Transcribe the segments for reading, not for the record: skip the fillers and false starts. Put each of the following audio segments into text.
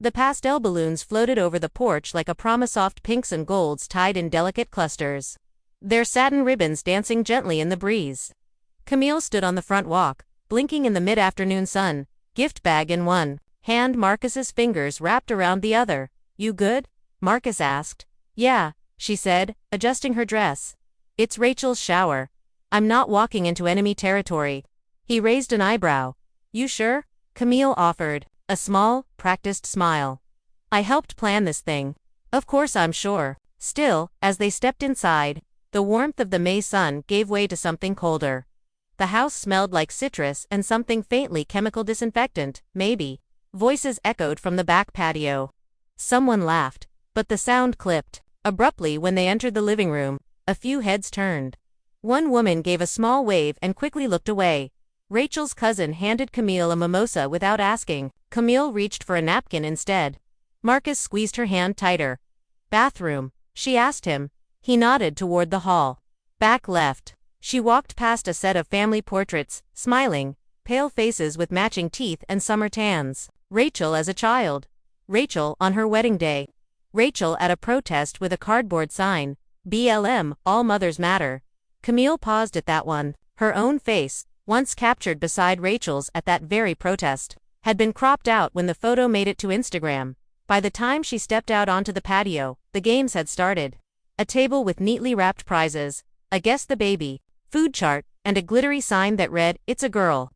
The pastel balloons floated over the porch like a promise, soft pinks and golds tied in delicate clusters, their satin ribbons dancing gently in the breeze. Camille stood on the front walk, blinking in the mid-afternoon sun, gift bag in one hand, Marcus's fingers wrapped around the other. "You good?" Marcus asked. "Yeah," she said, adjusting her dress. "It's Rachel's shower. I'm not walking into enemy territory." He raised an eyebrow. "You sure?" Camille offered, a small, practiced smile. "I helped plan this thing. Of course I'm sure." Still, as they stepped inside, the warmth of the May sun gave way to something colder. The house smelled like citrus and something faintly chemical, disinfectant, maybe. Voices echoed from the back patio. Someone laughed, but the sound clipped. Abruptly when they entered the living room, a few heads turned. One woman gave a small wave and quickly looked away. Rachel's cousin handed Camille a mimosa without asking. Camille reached for a napkin instead. Marcus squeezed her hand tighter. "Bathroom?" she asked him. He nodded toward the hall. "Back left." She walked past a set of family portraits, smiling, pale faces with matching teeth and summer tans. Rachel as a child. Rachel on her wedding day. Rachel at a protest with a cardboard sign, "BLM, All Mothers Matter." Camille paused at that one. Her own face, once captured beside Rachel's at that very protest, had been cropped out when the photo made it to Instagram. By the time she stepped out onto the patio, the games had started. A table with neatly wrapped prizes, a guess the baby, food chart, and a glittery sign that read, "It's a girl."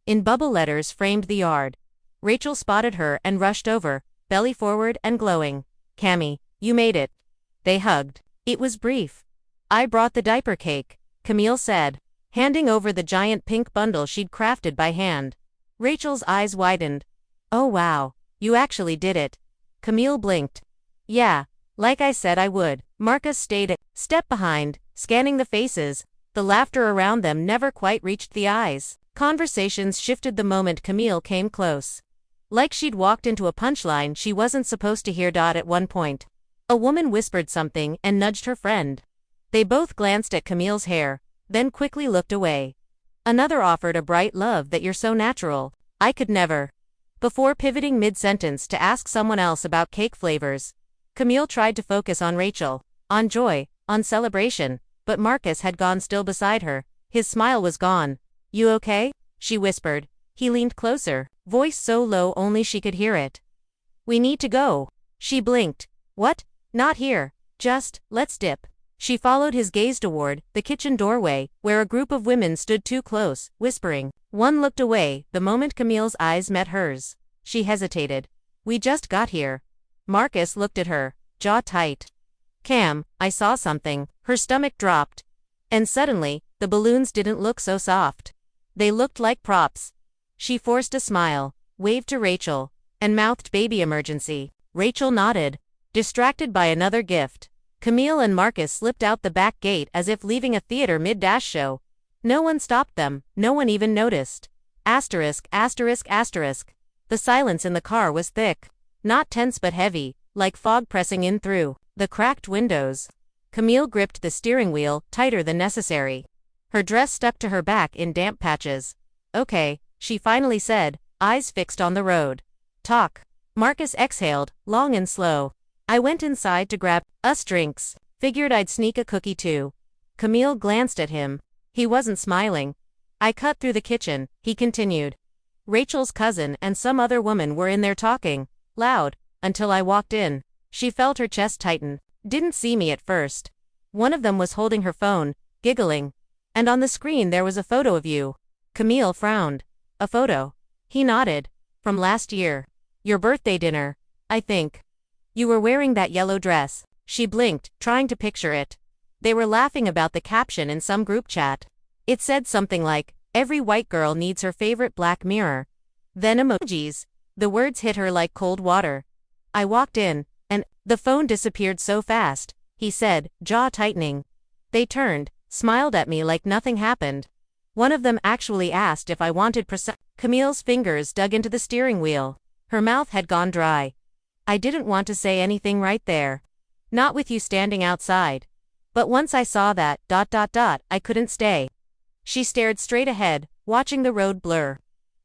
In bubble letters framed the yard. Rachel spotted her and rushed over, belly forward and glowing. "Cammy, you made it." They hugged. It was brief. "I brought the diaper cake," Camille said, handing over the giant pink bundle she'd crafted by hand. Rachel's eyes widened. "Oh wow, you actually did it." Camille blinked. "Yeah, like I said I would." Marcus stayed a step behind, scanning the faces. The laughter around them never quite reached the eyes. Conversations shifted the moment Camille came close. Like she'd walked into a punchline she wasn't supposed to hear. At one point, a woman whispered something and nudged her friend. They both glanced at Camille's hair, then quickly looked away. Another offered a bright "Love that you're so natural. I could never." Before pivoting mid-sentence to ask someone else about cake flavors, Camille tried to focus on Rachel, on joy, on celebration, but Marcus had gone still beside her. His smile was gone. "You okay?" she whispered. He leaned closer, voice so low only she could hear it. "We need to go." She blinked. "What? Not here. Just, let's dip." She followed his gaze toward the kitchen doorway, where a group of women stood too close, whispering. One looked away the moment Camille's eyes met hers. She hesitated. "We just got here." Marcus looked at her, jaw tight. "Cam, I saw something." Her stomach dropped. And suddenly, the balloons didn't look so soft. They looked like props. She forced a smile, waved to Rachel, and mouthed, "Baby emergency." Rachel nodded, distracted by another gift. Camille and Marcus slipped out the back gate as if leaving a theater mid-dash show. No one stopped them, no one even noticed. Asterisk, asterisk, asterisk. The silence in the car was thick. Not tense but heavy, like fog pressing in through the cracked windows. Camille gripped the steering wheel tighter than necessary. Her dress stuck to her back in damp patches. "Okay," she finally said, eyes fixed on the road. "Talk." Marcus exhaled, long and slow. "I went inside to grab us drinks. Figured I'd sneak a cookie too." Camille glanced at him. He wasn't smiling. "I cut through the kitchen," he continued. "Rachel's cousin and some other woman were in there talking, loud, until I walked in." She felt her chest tighten. "Didn't see me at first. One of them was holding her phone, giggling. And on the screen there was a photo of you." Camille frowned. "A photo?" He nodded. "From last year. Your birthday dinner, I think. You were wearing that yellow dress." She blinked, trying to picture it. They were laughing about the caption in some group chat. It said something like, "Every white girl needs her favorite black mirror." Then emojis. The words hit her like cold water. "I walked in, and the phone disappeared so fast," he said, jaw tightening. They turned, smiled at me like nothing happened. One of them actually asked if I wanted Camille's fingers dug into the steering wheel. Her mouth had gone dry. "I didn't want to say anything right there. Not with you standing outside. But once I saw that, I couldn't stay." She stared straight ahead, watching the road blur.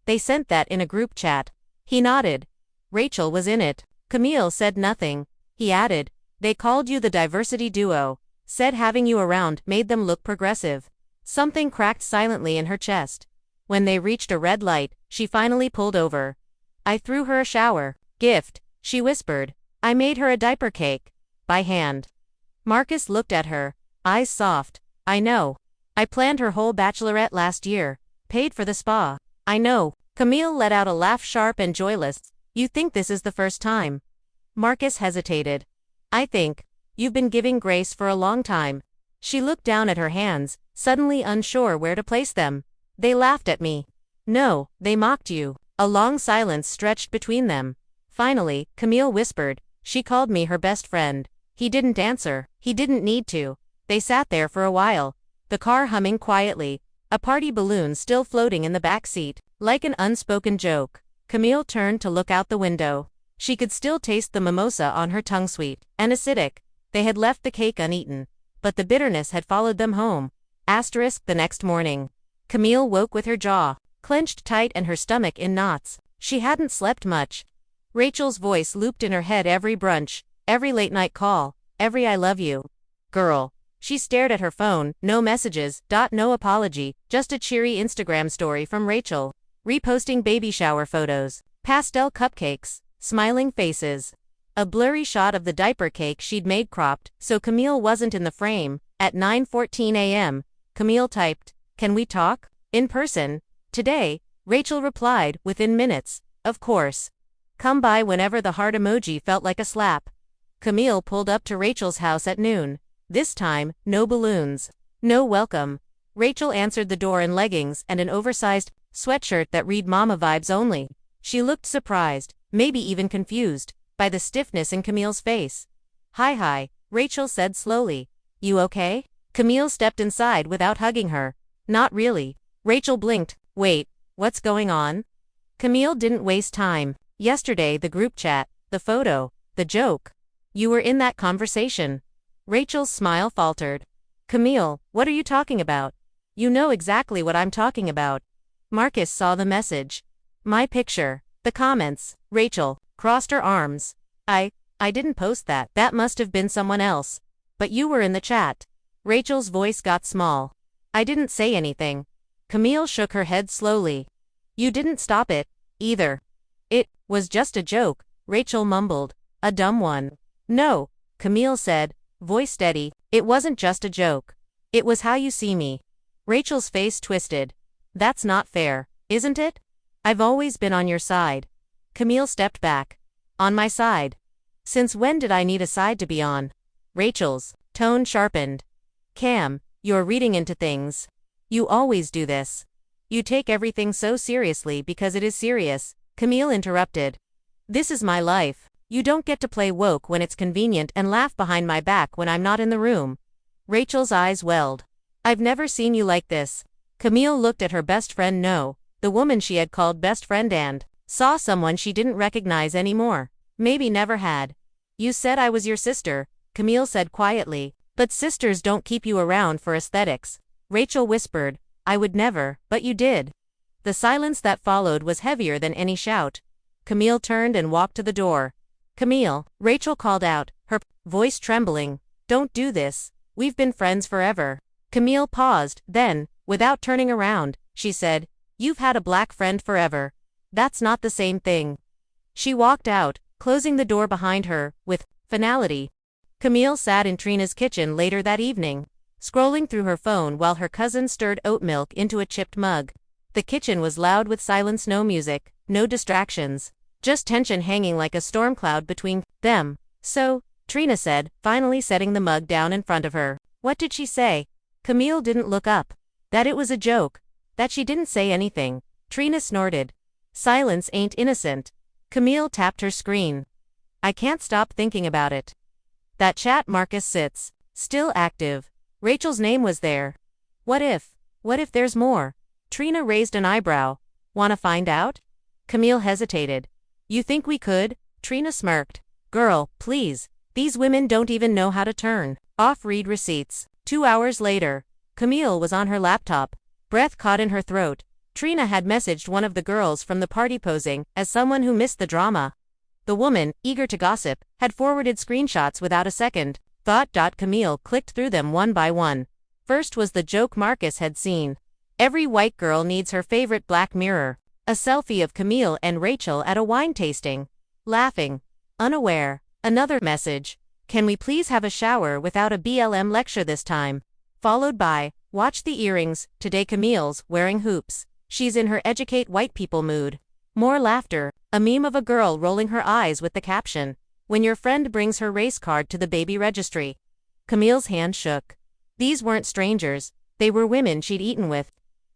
"They sent that in a group chat." He nodded. Rachel was in it. Camille said nothing. He added, "They called you the diversity duo. Said having you around made them look progressive." Something cracked silently in her chest. When they reached a red light, she finally pulled over. "I threw her a shower gift," she whispered. "I made her a diaper cake. By hand." Marcus looked at her, eyes soft. "I know. I planned her whole bachelorette last year. Paid for the spa. I know." Camille let out a laugh, sharp and joyless. "You think this is the first time?" Marcus hesitated. "I think. You've been giving grace for a long time." She looked down at her hands, suddenly unsure where to place them. "They laughed at me." "No, they mocked you." A long silence stretched between them. Finally, Camille whispered, "She called me her best friend." He didn't answer. He didn't need to. They sat there for a while, the car humming quietly, a party balloon still floating in the back seat, like an unspoken joke. Camille turned to look out the window. She could still taste the mimosa on her tongue, sweet and acidic. They had left the cake uneaten, but the bitterness had followed them home. The next morning. Camille woke with her jaw clenched tight and her stomach in knots. She hadn't slept much. Rachel's voice looped in her head every brunch, every late-night call, every "I love you, girl." She stared at her phone, no messages, no apology, just a cheery Instagram story from Rachel, reposting baby shower photos, pastel cupcakes, smiling faces. A blurry shot of the diaper cake she'd made cropped, so Camille wasn't in the frame. At 9:14 a.m., Camille typed, "Can we talk? In person? Today?" Rachel replied, within minutes, "Of course. Come by whenever." The heart emoji felt like a slap. Camille pulled up to Rachel's house at noon. This time, no balloons. No welcome. Rachel answered the door in leggings and an oversized sweatshirt that read "Mama vibes only." She looked surprised, maybe even confused, by the stiffness in Camille's face. Hi, Rachel said slowly. "You okay?" Camille stepped inside without hugging her. "Not really." Rachel blinked. "Wait, what's going on?" Camille didn't waste time. "Yesterday, the group chat, the photo, the joke. You were in that conversation." Rachel's smile faltered. "Camille, what are you talking about?" "You know exactly what I'm talking about." Marcus saw the message. "My picture. The comments." Rachel crossed her arms. I didn't post that. That must have been someone else. But you were in the chat." Rachel's voice got small. "I didn't say anything." Camille shook her head slowly. "You didn't stop it, either." "It was just a joke," Rachel mumbled. "A dumb one." "No," Camille said, voice steady. "It wasn't just a joke. It was how you see me." Rachel's face twisted. "That's not fair, isn't it? I've always been on your side." Camille stepped back. "On my side? Since when did I need a side to be on?" Rachel's tone sharpened. "Cam, you're reading into things. You always do this. You take everything so seriously because it is serious." Camille interrupted. "This is my life. You don't get to play woke when it's convenient and laugh behind my back when I'm not in the room." Rachel's eyes welled. "I've never seen you like this." Camille looked at her best friend, the woman she had called best friend, and saw someone she didn't recognize anymore. Maybe never had. "You said I was your sister," Camille said quietly, "but sisters don't keep you around for aesthetics." Rachel whispered, "I would never, but you did." The silence that followed was heavier than any shout. Camille turned and walked to the door. "Camille," Rachel called out, her voice trembling, "don't do this. We've been friends forever." Camille paused, then, without turning around, she said, "You've had a black friend forever. That's not the same thing." She walked out, closing the door behind her, with finality. Camille sat in Trina's kitchen later that evening, scrolling through her phone while her cousin stirred oat milk into a chipped mug. The kitchen was loud with silence, no music, no distractions, just tension hanging like a storm cloud between them. "So," Trina said, finally setting the mug down in front of her. "What did she say?" Camille didn't look up. "That it was a joke. That she didn't say anything." Trina snorted. "Silence ain't innocent." Camille tapped her screen. "I can't stop thinking about it. That chat Marcus sits, still active. Rachel's name was there. What if there's more?" Trina raised an eyebrow. "Wanna find out?" Camille hesitated. "You think we could?" Trina smirked. "Girl, please. These women don't even know how to turn off read receipts." 2 hours later, Camille was on her laptop, breath caught in her throat. Trina had messaged one of the girls from the party posing as someone who missed the drama. The woman, eager to gossip, had forwarded screenshots without a second thought. Camille clicked through them one by one. First was the joke Marcus had seen. Every white girl needs her favorite Black Mirror. A selfie of Camille and Rachel at a wine tasting. Laughing. Unaware. Another message. Can we please have a shower without a BLM lecture this time? Followed by, watch the earrings, today Camille's wearing hoops. She's in her educate white people mood. More laughter. A meme of a girl rolling her eyes with the caption, when your friend brings her race card to the baby registry. Camille's hand shook. These weren't strangers. They were women she'd eaten with,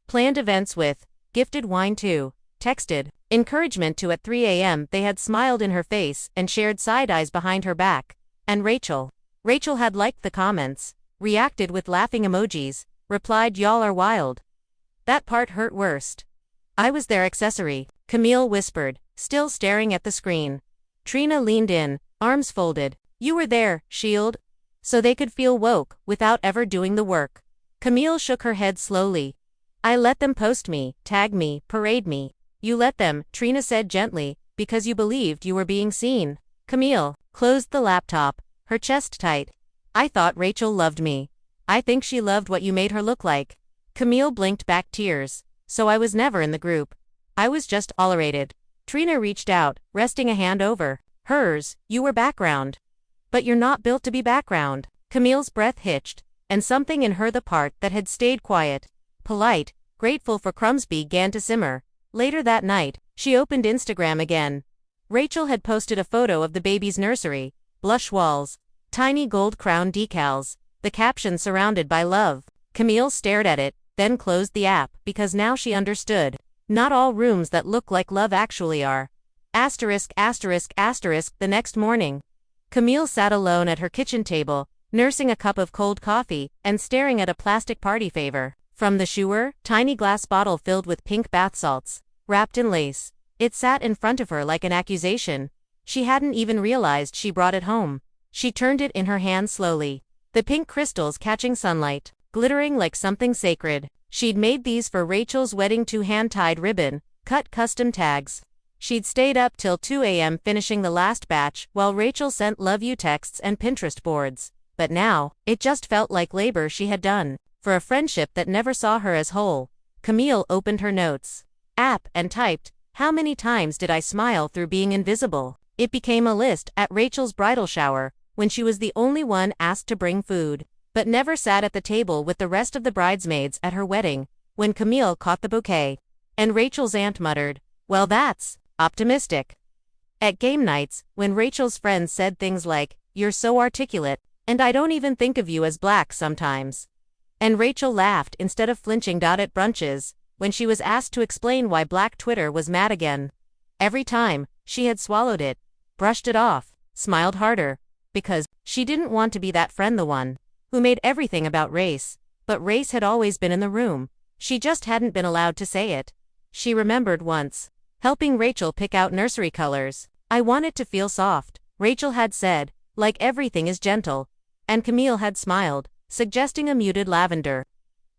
planned events with, gifted wine to, texted encouragement to at 3 a.m. They had smiled in her face and shared side eyes behind her back. And Rachel. Rachel had liked the comments, reacted with laughing emojis, replied y'all are wild. That part hurt worst. I was their accessory, Camille whispered, still staring at the screen. Trina leaned in, arms folded. You were there, shield. So they could feel woke, without ever doing the work. Camille shook her head slowly. I let them post me, tag me, parade me. You let them, Trina said gently, because you believed you were being seen. Camille closed the laptop, her chest tight. I thought Rachel loved me. I think she loved what you made her look like. Camille blinked back tears. So I was never in the group. I was just tolerated. Trina reached out, resting a hand over hers. You were background. But you're not built to be background. Camille's breath hitched, and something in her, the part that had stayed quiet, polite, grateful for crumbs, began to simmer. Later that night, she opened Instagram again. Rachel had posted a photo of the baby's nursery, blush walls, tiny gold crown decals, the caption surrounded by love. Camille stared at it, then closed the app, because now she understood. Not all rooms that look like love actually are. Asterisk. The next morning, Camille sat alone at her kitchen table, nursing a cup of cold coffee, and staring at a plastic party favor from the Schuer, tiny glass bottle filled with pink bath salts, wrapped in lace. It sat in front of her like an accusation. She hadn't even realized she brought it home. She turned it in her hand slowly. The pink crystals catching sunlight, glittering like something sacred. She'd made these for Rachel's wedding, 2 hand-tied ribbon, cut custom tags. She'd stayed up till 2 a.m. finishing the last batch, while Rachel sent love you texts and Pinterest boards. But now, it just felt like labor she had done for a friendship that never saw her as whole. Camille opened her notes app and typed, how many times did I smile through being invisible? It became a list at Rachel's bridal shower, when she was the only one asked to bring food, but never sat at the table with the rest of the bridesmaids at her wedding. When Camille caught the bouquet, and Rachel's aunt muttered, well, that's optimistic. At game nights, when Rachel's friends said things like, you're so articulate, and I don't even think of you as black sometimes. And Rachel laughed instead of flinching. At brunches, when she was asked to explain why Black Twitter was mad again. Every time, she had swallowed it, brushed it off, smiled harder, because she didn't want to be that friend, the one who made everything about race. But race had always been in the room. She just hadn't been allowed to say it. She remembered once helping Rachel pick out nursery colors. I want it to feel soft, Rachel had said, like everything is gentle. And Camille had smiled, suggesting a muted lavender.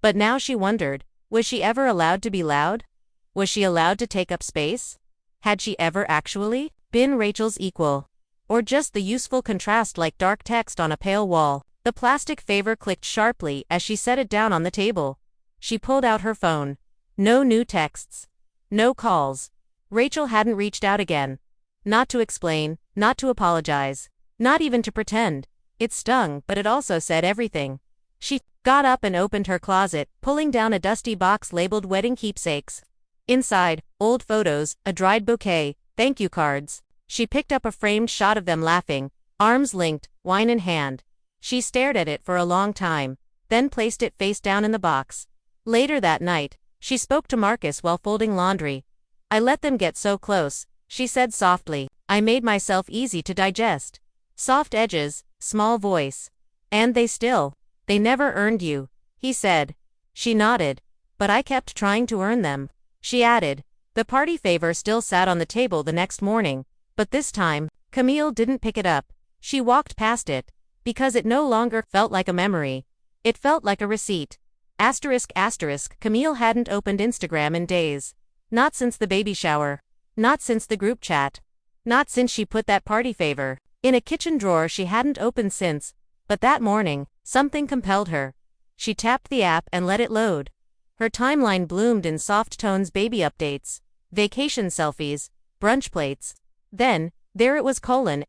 But now she wondered, was she ever allowed to be loud? Was she allowed to take up space? Had she ever actually been Rachel's equal? Or just the useful contrast, like dark text on a pale wall? The plastic favor clicked sharply as she set it down on the table. She pulled out her phone. No new texts. No calls. Rachel hadn't reached out again. Not to explain, not to apologize, not even to pretend. It stung, but it also said everything. She got up and opened her closet, pulling down a dusty box labeled wedding keepsakes. Inside, old photos, a dried bouquet, thank you cards. She picked up a framed shot of them laughing, arms linked, wine in hand. She stared at it for a long time, then placed it face down in the box. Later that night, she spoke to Marcus while folding laundry. I let them get so close, she said softly. I made myself easy to digest. Soft edges, small voice. And they never earned you, he said. She nodded. But I kept trying to earn them, she added. The party favor still sat on the table the next morning, but this time, Camille didn't pick it up. She walked past it, because it no longer felt like a memory. It felt like a receipt. Asterisk. Camille hadn't opened Instagram in days. Not since the baby shower. Not since the group chat. Not since she put that party favor in a kitchen drawer she hadn't opened since, but that morning, something compelled her. She tapped the app and let it load. Her timeline bloomed in soft tones: baby updates, vacation selfies, brunch plates. Then, there it was: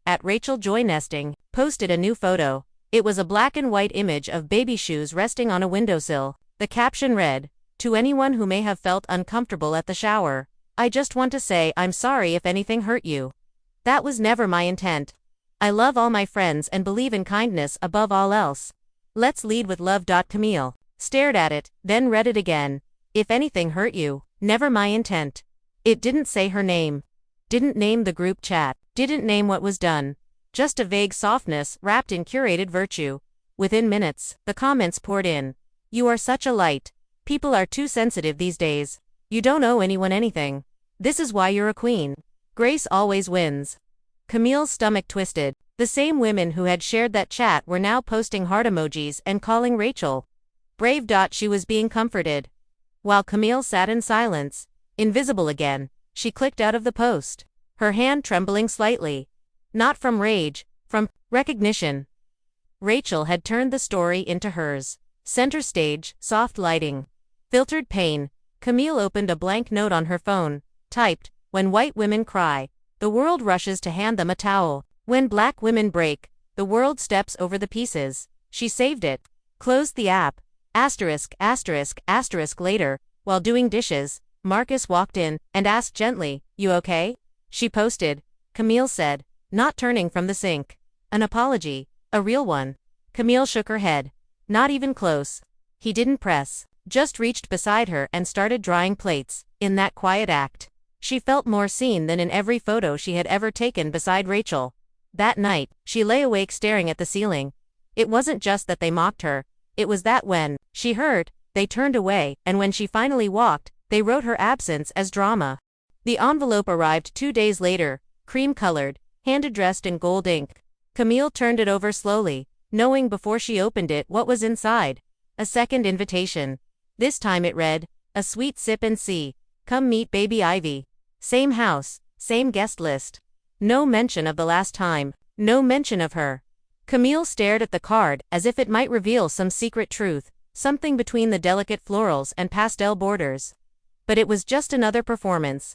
at Rachel Joy Nesting, posted a new photo. It was a black and white image of baby shoes resting on a windowsill. The caption read, "To anyone who may have felt uncomfortable at the shower, I just want to say I'm sorry if anything hurt you. That was never my intent. I love all my friends and believe in kindness above all else. Let's lead with love." Camille stared at it, then read it again. "If anything hurt you, never my intent." It didn't say her name. Didn't name the group chat. Didn't name what was done. Just a vague softness wrapped in curated virtue. Within minutes, the comments poured in. "You are such a light. People are too sensitive these days. You don't owe anyone anything. This is why you're a queen. Grace always wins." Camille's stomach twisted. The same women who had shared that chat were now posting heart emojis and calling Rachel brave. She was being comforted. While Camille sat in silence, invisible again, she clicked out of the post, her hand trembling slightly. Not from rage, from recognition. Rachel had turned the story into hers. Center stage, soft lighting, filtered pain. Camille opened a blank note on her phone, typed, "When white women cry, the world rushes to hand them a towel. When black women break, the world steps over the pieces." She saved it, closed the app. Later, while doing dishes, Marcus walked in and asked gently, "You okay?" She posted. Camille said, not turning from the sink. "An apology, a real one." Camille shook her head. "Not even close." He didn't press, just reached beside her and started drying plates. In that quiet act, she felt more seen than in every photo she had ever taken beside Rachel. That night, she lay awake staring at the ceiling. It wasn't just that they mocked her, it was that when she heard, they turned away, and when she finally walked, they wrote her absence as drama. The envelope arrived 2 days later, cream-colored, hand-addressed in gold ink. Camille turned it over slowly, knowing before she opened it what was inside. A second invitation. This time it read, "A sweet sip and see. Come meet baby Ivy. Same house, same guest list." No mention of the last time, no mention of her. Camille stared at the card as if it might reveal some secret truth, something between the delicate florals and pastel borders. But it was just another performance.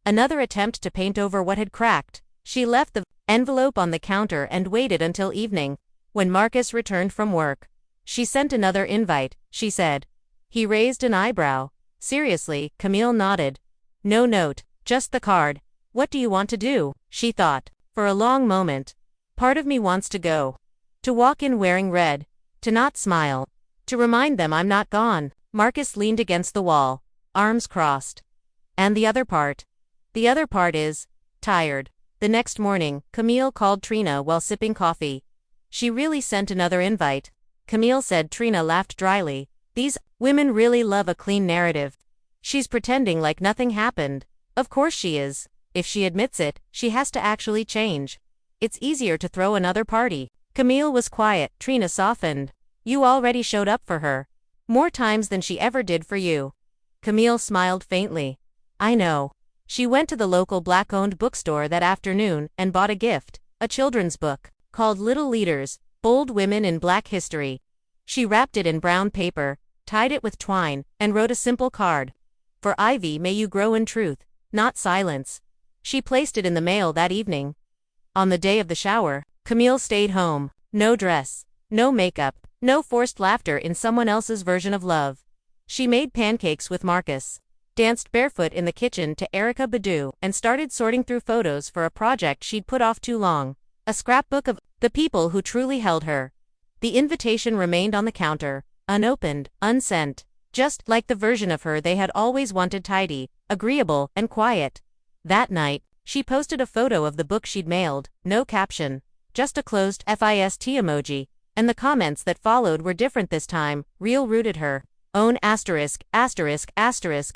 Another attempt to paint over what had cracked. She left the envelope on the counter and waited until evening, when Marcus returned from work. "She sent another invite," she said. He raised an eyebrow. "Seriously?" Camille nodded. "No note, just the card. What do you want to do?" she thought, for a long moment. "Part of me wants to go. To walk in wearing red. To not smile. To remind them I'm not gone." Marcus leaned against the wall, arms crossed. "And the other part?" "The other part is tired." The next morning, Camille called Trina while sipping coffee. "She really sent another invite," Camille said. Trina laughed dryly. "These women really love a clean narrative. She's pretending like nothing happened." "Of course she is. If she admits it, she has to actually change. It's easier to throw another party." Camille was quiet. Trina softened. "You already showed up for her. More times than she ever did for you." Camille smiled faintly. "I know. She went to the local black-owned bookstore that afternoon and bought a gift, a children's book, called Little Leaders, Bold Women in Black History. She wrapped it in brown paper, tied it with twine, and wrote a simple card. 'For Ivy, may you grow in truth, not silence.' She placed it in the mail that evening. On the day of the shower, Camille stayed home. No dress, no makeup, no forced laughter in someone else's version of love. She made pancakes with Marcus, danced barefoot in the kitchen to Erykah Badu, and started sorting through photos for a project she'd put off too long. A scrapbook of the people who truly held her. The invitation remained on the counter, unopened, unsent, just like the version of her they had always wanted: tidy, agreeable, and quiet. That night, she posted a photo of the book she'd mailed, no caption, just a closed FIST emoji, and the comments that followed were different this time. Real rooted her own *******.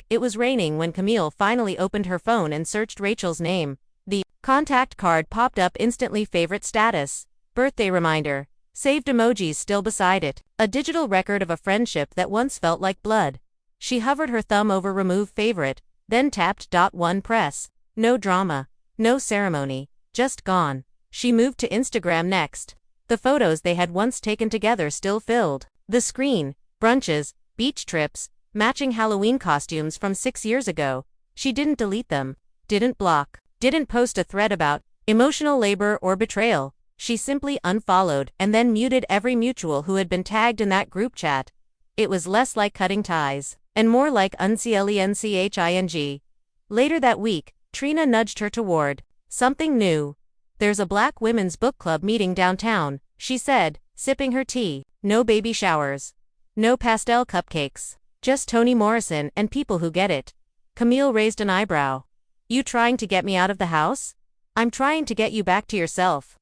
It was raining when Camille finally opened her phone and searched Rachel's name. The contact card popped up instantly: favorite status, birthday reminder, saved emojis still beside it, a digital record of a friendship that once felt like blood. She hovered her thumb over remove favorite, then tapped. One press. No drama. No ceremony. Just gone. She moved to Instagram next. The photos they had once taken together still filled the screen. Brunches, beach trips, matching Halloween costumes from 6 years ago. She didn't delete them. Didn't block. Didn't post a thread about emotional labor or betrayal. She simply unfollowed and then muted every mutual who had been tagged in that group chat. It was less like cutting ties, and more like unclenching. Later that week, Trina nudged her toward something new. There's a Black women's book club meeting downtown, she said, sipping her tea. No baby showers. No pastel cupcakes. Just Toni Morrison and people who get it. Camille raised an eyebrow. You trying to get me out of the house? I'm trying to get you back to yourself.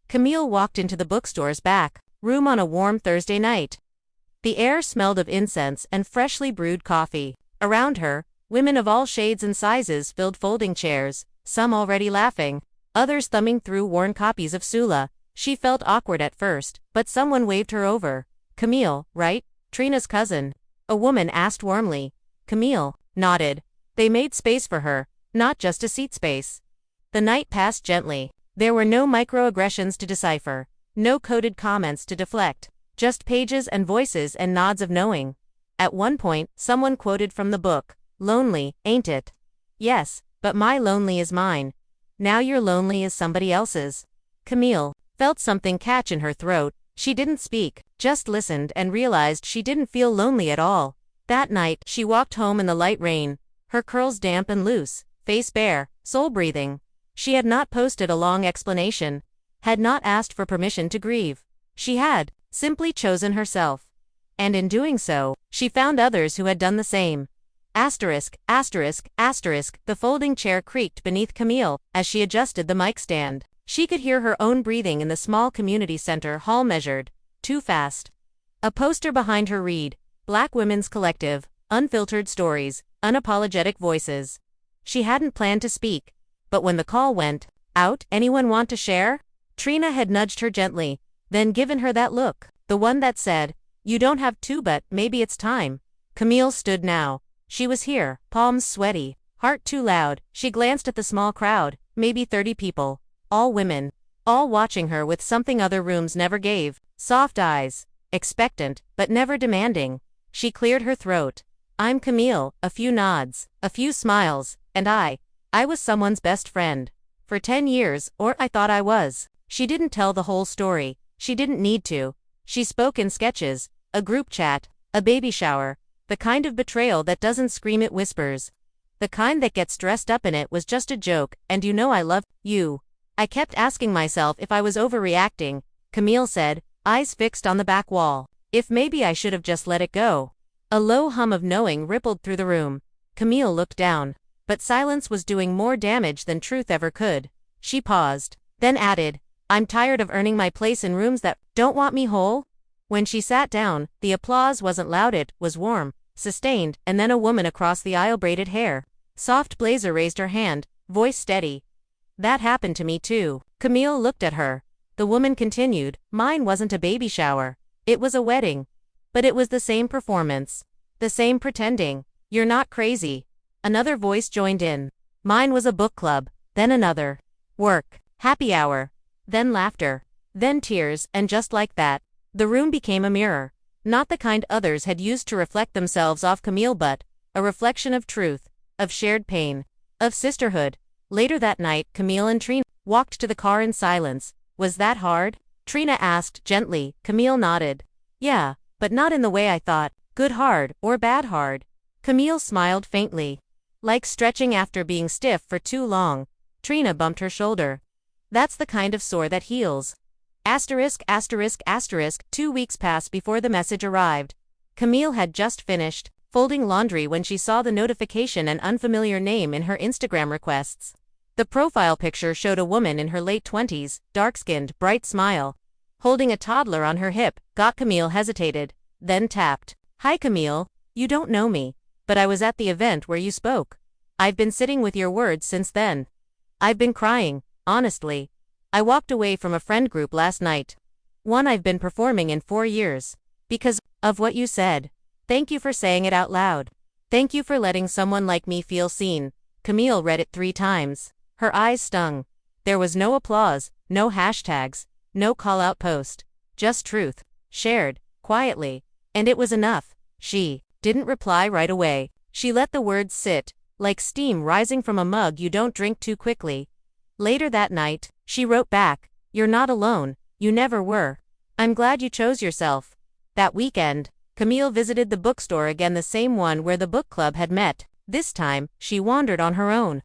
Camille walked into the bookstore's back room on a warm Thursday night. The air smelled of incense and freshly brewed coffee. Around her, women of all shades and sizes filled folding chairs, some already laughing, others thumbing through worn copies of Sula. She felt awkward at first, but someone waved her over. Camille, right? Trina's cousin. A woman asked warmly. Camille nodded. They made space for her, not just a seat space. The night passed gently. There were no microaggressions to decipher, no coded comments to deflect, just pages and voices and nods of knowing. At one point, someone quoted from the book, "Lonely, ain't it?" Yes, but my lonely is mine. Now your lonely is somebody else's. Camille felt something catch in her throat. She didn't speak, just listened and realized she didn't feel lonely at all. That night, she walked home in the light rain, her curls damp and loose, face bare, soul breathing. She had not posted a long explanation, had not asked for permission to grieve. She had simply chosen herself. And in doing so, she found others who had done the same. Asterisk, asterisk, asterisk, the folding chair creaked beneath Camille as she adjusted the mic stand. She could hear her own breathing in the small community center hall measured. Too fast. A poster behind her read, Black Women's Collective, Unfiltered Stories, Unapologetic Voices. She hadn't planned to speak, but when the call went out, anyone want to share? Trina had nudged her gently, then given her that look, the one that said, you don't have to, but maybe it's time. Camille stood now. She was here, palms sweaty, heart too loud. She glanced at the small crowd, maybe 30 people. All women. All watching her with something other rooms never gave. Soft eyes. Expectant, but never demanding. She cleared her throat. I'm Camille. A few nods. A few smiles. And I was someone's best friend. For 10 years, or I thought I was. She didn't tell the whole story. She didn't need to. She spoke in sketches. A group chat. A baby shower. The kind of betrayal that doesn't scream, it whispers. The kind that gets dressed up in it was just a joke, and you know I love you. I kept asking myself if I was overreacting, Camille said, eyes fixed on the back wall. If maybe I should have just let it go. A low hum of knowing rippled through the room. Camille looked down. But silence was doing more damage than truth ever could. She paused, then added, I'm tired of earning my place in rooms that don't want me whole. When she sat down, the applause wasn't loud, it was warm, sustained, and then a woman across the aisle braided hair. Soft blazer raised her hand, voice steady. That happened to me too. Camille looked at her. The woman continued, mine wasn't a baby shower. It was a wedding. But it was the same performance. The same pretending. You're not crazy. Another voice joined in. Mine was a book club, then another. Work, happy hour, then laughter, then tears, and just like that, the room became a mirror. Not the kind others had used to reflect themselves off Camille, but a reflection of truth, of shared pain, of sisterhood. Later that night, Camille and Trina walked to the car in silence. Was that hard? Trina asked gently. Camille nodded. Yeah, but not in the way I thought. Good hard, or bad hard. Camille smiled faintly. Like stretching after being stiff for too long. Trina bumped her shoulder. That's the kind of sore that heals. Asterisk, asterisk, asterisk. 2 weeks passed before the message arrived. Camille had just finished folding laundry when she saw the notification, an unfamiliar name in her Instagram requests. The profile picture showed a woman in her late 20s, dark-skinned, bright smile, holding a toddler on her hip. Camille hesitated, then tapped. Hi Camille, you don't know me, but I was at the event where you spoke. I've been sitting with your words since then. I've been crying, honestly. I walked away from a friend group last night. One I've been performing in 4 years. Because of what you said. Thank you for saying it out loud. Thank you for letting someone like me feel seen. Camille read it 3 times. Her eyes stung. There was no applause, no hashtags, no call-out post. Just truth, shared, quietly. And it was enough. She didn't reply right away. She let the words sit, like steam rising from a mug you don't drink too quickly. Later that night, she wrote back, "You're not alone, you never were. I'm glad you chose yourself." That weekend, Camille visited the bookstore again, the same one where the book club had met. This time, she wandered on her own.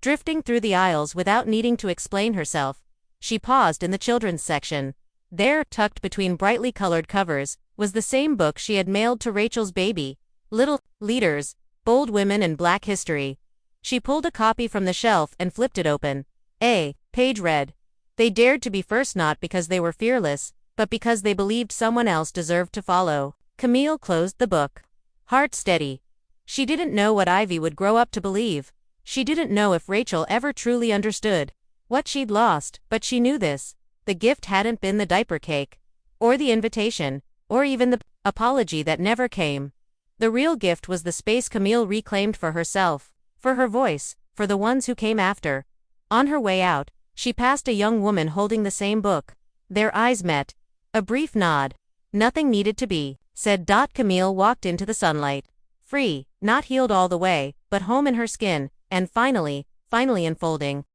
Drifting through the aisles without needing to explain herself, she paused in the children's section. There, tucked between brightly colored covers, was the same book she had mailed to Rachel's baby, Little Leaders, Bold Women and Black History. She pulled a copy from the shelf and flipped it open. Page read. They dared to be first not because they were fearless, but because they believed someone else deserved to follow. Camille closed the book. Heart steady. She didn't know what Ivy would grow up to believe. She didn't know if Rachel ever truly understood what she'd lost, but she knew this. The gift hadn't been the diaper cake, or the invitation, or even the apology that never came. The real gift was the space Camille reclaimed for herself, for her voice, for the ones who came after. On her way out, she passed a young woman holding the same book. Their eyes met. A brief nod. Nothing needed to be said. Camille walked into the sunlight. Free, not healed all the way, but home in her skin, and finally unfolding.